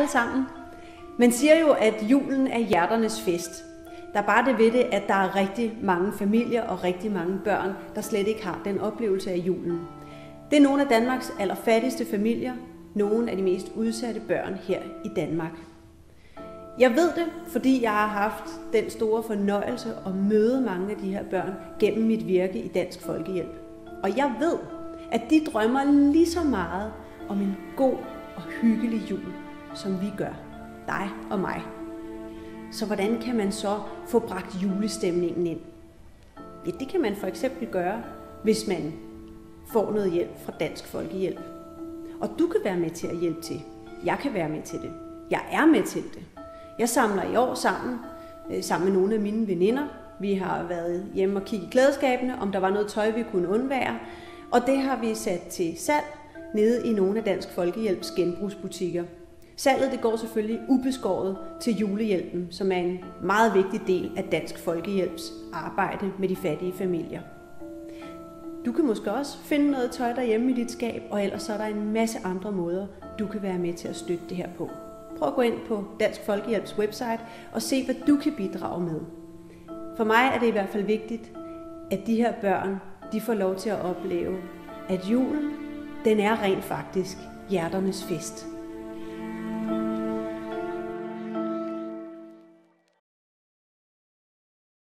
alle sammen. Man siger jo, at julen er hjerternes fest. Der er bare det ved det, at der er rigtig mange familier og rigtig mange børn, der slet ikke har den oplevelse af julen. Det er nogle af Danmarks allerfattigste familier, nogle af de mest udsatte børn her i Danmark. Jeg ved det, fordi jeg har haft den store fornøjelse at møde mange af de her børn gennem mit virke i Dansk Folkehjælp. Og jeg ved, at de drømmer lige så meget om en god og hyggelig jul, som vi gør. Dig og mig. Så hvordan kan man så få bragt julestemningen ind? Ja, det kan man for eksempel gøre, hvis man får noget hjælp fra Dansk Folkehjælp. Og du kan være med til at hjælpe til. Jeg kan være med til det. Jeg er med til det. Jeg samler i år sammen med nogle af mine veninder. Vi har været hjemme og kigge i klædeskabene, om der var noget tøj, vi kunne undvære. Og det har vi sat til salg nede i nogle af Dansk Folkehjælps genbrugsbutikker. Salget det går selvfølgelig ubeskåret til julehjælpen, som er en meget vigtig del af Dansk Folkehjælps arbejde med de fattige familier. Du kan måske også finde noget tøj derhjemme i dit skab, og ellers så er der en masse andre måder, du kan være med til at støtte det her på. Prøv at gå ind på Dansk Folkehjælps website og se, hvad du kan bidrage med. For mig er det i hvert fald vigtigt, at de her børn de får lov til at opleve, at julen den er rent faktisk hjerternes fest.